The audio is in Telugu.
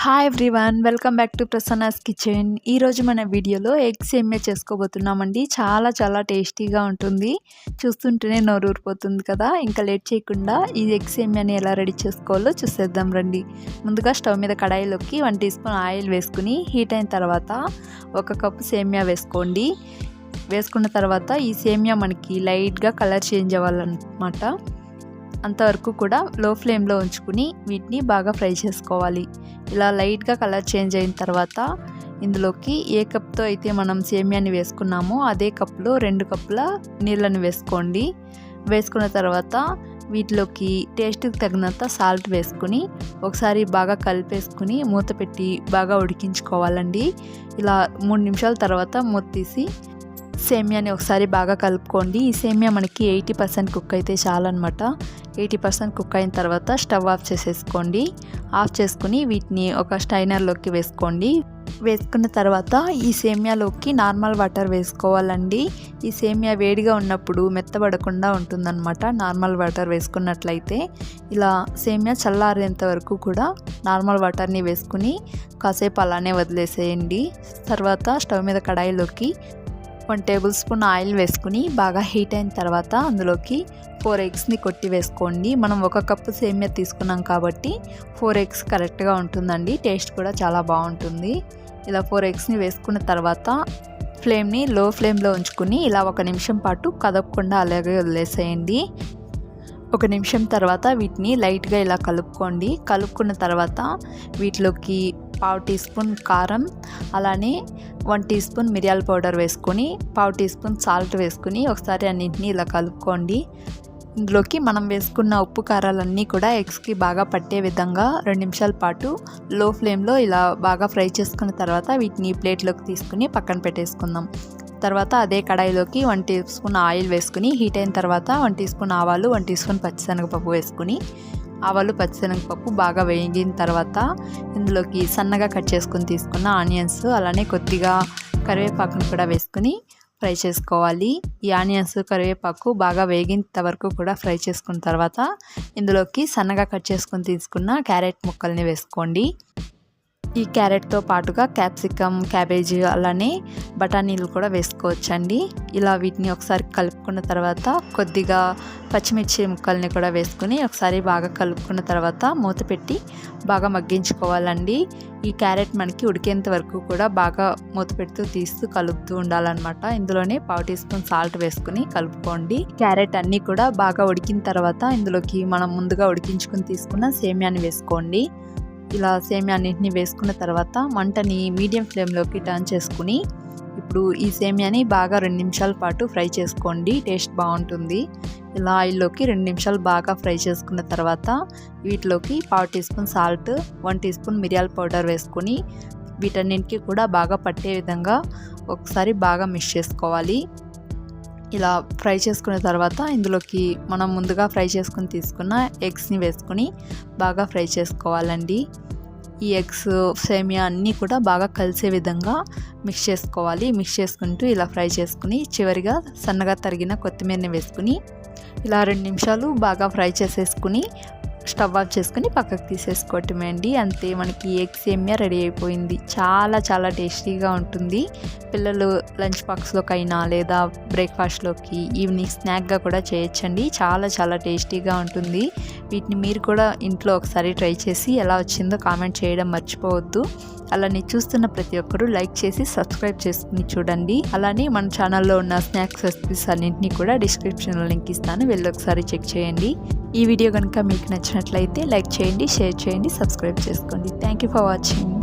Hi everyone, welcome back to Prasanna's kitchen. ఈరోజు మన వీడియోలో ఎగ్ సేమియా చేసుకోబోతున్నామండి. చాలా టేస్టీగా ఉంటుంది. చూస్తుంటేనే నోరు ఊరిపోతుంది కదా. ఇంకా లేట్ చేయకుండా ఈ ఎగ్ సేమియాని ఎలా రెడీ చేసుకోవాలో చూసేద్దాం రండి. ముందుగా స్టవ్ మీద కడాయిలోకి 1 టీ స్పూన్ ఆయిల్ వేసుకుని హీట్ అయిన తర్వాత 1 కప్పు సేమియా వేసుకోండి. వేసుకున్న తర్వాత ఈ సేమియా మనకి లైట్గా కలర్ చేంజ్ అవ్వాలన్నమాట. అంతవరకు కూడా లో ఫ్లేమ్లో ఉంచుకుని వీటిని బాగా ఫ్రై చేసుకోవాలి. ఇలా లైట్గా కలర్ చేంజ్ అయిన తర్వాత ఇందులోకి ఏ కప్తో అయితే మనం సేమియాని వేసుకున్నామో అదే కప్లో 2 కప్పుల నీళ్ళని వేసుకోండి. వేసుకున్న తర్వాత వీటిలోకి టేస్ట్కి తగినంత సాల్ట్ వేసుకుని ఒకసారి బాగా కలిపేసుకుని మూత పెట్టి బాగా ఉడికించుకోవాలండి. ఇలా 3 నిమిషాల తర్వాత మూత తీసి సేమియాని ఒకసారి బాగా కలుపుకోండి. ఈ సేమియా మనకి 80% కుక్ అయితే చాలన్నమాట. 80% కుక్ అయిన తర్వాత స్టవ్ ఆఫ్ చేసేసుకోండి. ఆఫ్ చేసుకుని వీటిని ఒక స్టైనర్లోకి వేసుకోండి. వేసుకున్న తర్వాత ఈ సేమియాలోకి నార్మల్ వాటర్ వేసుకోవాలండి. ఈ సేమియా వేడిగా ఉన్నప్పుడు మెత్తబడకుండా ఉంటుందన్నమాట. నార్మల్ వాటర్ వేసుకున్నట్లయితే ఇలా సేమియా చల్లారేంత వరకు కూడా నార్మల్ వాటర్ని వేసుకుని కాసేపు అలానే వదిలేసేయండి. తర్వాత స్టవ్ మీద కడాయిలోకి 1 టేబుల్ స్పూన్ ఆయిల్ వేసుకుని బాగా హీట్ అయిన తర్వాత అందులోకి 4 ఎగ్స్ని కొట్టి వేసుకోండి. మనం 1 కప్పు సేమియా తీసుకున్నాం కాబట్టి 4 ఎగ్స్ కరెక్ట్గా ఉంటుందండి. టేస్ట్ కూడా చాలా బాగుంటుంది. ఇలా 4 ఎగ్స్ని వేసుకున్న తర్వాత ఫ్లేమ్ని లో ఫ్లేమ్లో ఉంచుకుని ఇలా 1 నిమిషం పాటు కదపకుండా అలాగే వదిలేసేయండి. 1 నిమిషం తర్వాత వీటిని లైట్గా ఇలా కలుపుకోండి. కలుపుకున్న తర్వాత వీటిలోకి 1/2 టీ స్పూన్ కారం, అలానే 1 టీ స్పూన్ మిరియాల పౌడర్ వేసుకొని 1/2 టీ స్పూన్ సాల్ట్ వేసుకుని ఒకసారి అన్నింటినీ ఇలా కలుపుకోండి. ఇందులోకి మనం వేసుకున్న ఉప్పు కారాలన్నీ కూడా ఎగ్స్కి బాగా పట్టే విధంగా 2 నిమిషాల పాటు లో ఫ్లేమ్లో ఇలా బాగా ఫ్రై చేసుకున్న తర్వాత వీటిని ప్లేట్లోకి తీసుకుని పక్కన పెట్టేసుకుందాం. తర్వాత అదే కడాయిలోకి 1 టీ స్పూన్ ఆయిల్ వేసుకుని హీట్ అయిన తర్వాత 1 టీ స్పూన్ ఆవాలు, 1 టీ స్పూన్ పచ్చిశనగపప్పు వేసుకుని ఆవాలు పచ్చిశనగపప్పు బాగా వేగిన తర్వాత ఇందులోకి సన్నగా కట్ చేసుకుని తీసుకున్న ఆనియన్స్, అలానే కొద్దిగా కరివేపాకును కూడా వేసుకుని ఫ్రై చేసుకోవాలి. ఈ ఆనియన్స్, కరివేపాకు బాగా వేగేంత వరకు కూడా ఫ్రై చేసుకున్న తర్వాత ఇందులోకి సన్నగా కట్ చేసుకుని తీసుకున్న క్యారెట్ ముక్కల్ని వేసుకోండి. ఈ క్యారెట్తో పాటుగా క్యాప్సికమ్, క్యాబేజీ, అలానే బఠానీలు కూడా వేసుకోవచ్చండి. ఇలా వీటిని ఒకసారి కలుపుకున్న తర్వాత కొద్దిగా పచ్చిమిర్చి ముక్కల్ని కూడా వేసుకుని ఒకసారి బాగా కలుపుకున్న తర్వాత మూత పెట్టి బాగా మగ్గించుకోవాలండి. ఈ క్యారెట్ మనకి ఉడికేంత వరకు కూడా బాగా మూత పెడుతూ తీస్తూ కలుపుతూ ఉండాలన్నమాట. ఇందులోనే 1/2 టీ స్పూన్ సాల్ట్ వేసుకుని కలుపుకోండి. క్యారెట్ అన్నీ కూడా బాగా ఉడికిన తర్వాత ఇందులోకి మనం ముందుగా ఉడికించుకుని తీసుకున్న సేమియాని వేసుకోండి. ఇలా సేమియా అన్నింటినీ వేసుకున్న తర్వాత మంటని మీడియం ఫ్లేమ్లోకి టర్న్ చేసుకుని ఇప్పుడు ఈ సేమియాని బాగా 2 నిమిషాల పాటు ఫ్రై చేసుకోండి. టేస్ట్ బాగుంటుంది. ఇలా ఆయిల్లోకి 2 నిమిషాలు బాగా ఫ్రై చేసుకున్న తర్వాత వీటిలోకి 1/2 teaspoon salt, 1 teaspoon మిరియాల పౌడర్ వేసుకొని వీటన్నింటికి కూడా బాగా పట్టే విధంగా ఒకసారి బాగా మిక్స్ చేసుకోవాలి. ఇలా ఫ్రై చేసుకున్న తర్వాత ఇందులోకి మనం ముందుగా ఫ్రై చేసుకుని తీసుకున్న ఎగ్స్ని వేసుకుని బాగా ఫ్రై చేసుకోవాలండి. ఈ ఎగ్స్, సేమియా అన్నీ కూడా బాగా కలిసే విధంగా మిక్స్ చేసుకోవాలి. మిక్స్ చేసుకుంటూ ఇలా ఫ్రై చేసుకుని చివరిగా సన్నగా తరిగిన కొత్తిమీరని వేసుకుని ఇలా 2 నిమిషాలు బాగా ఫ్రై చేసేసుకుని స్టవ్ ఆఫ్ చేసుకుని పక్కకు తీసేసుకోవటమే అండి. అంతే, మనకి ఎగ్ సేమియా రెడీ అయిపోయింది. చాలా టేస్టీగా ఉంటుంది. పిల్లలు లంచ్ బాక్స్లోకైనా లేదా బ్రేక్ఫాస్ట్లోకి, ఈవినింగ్ స్నాక్గా కూడా చేయొచ్చండి. చాలా టేస్టీగా ఉంటుంది. వీటిని మీరు కూడా ఇంట్లో ఒకసారి ట్రై చేసి ఎలా వచ్చిందో కామెంట్ చేయడం మర్చిపోవద్దు. అలానే చూస్తున్న ప్రతి ఒక్కరూ లైక్ చేసి సబ్స్క్రైబ్ చేసుకుని చూడండి. అలానే మన ఛానల్లో ఉన్న స్నాక్స్ రెసిపీస్ అన్నింటినీ కూడా డిస్క్రిప్షన్లో లింక్ ఇస్తాను, వెళ్ళి ఒకసారి చెక్ చేయండి. ఈ వీడియో కనుక మీకు నచ్చినట్లయితే లైక్ చేయండి, షేర్ చేయండి, సబ్స్క్రైబ్ చేసుకోండి. Thank you for watching.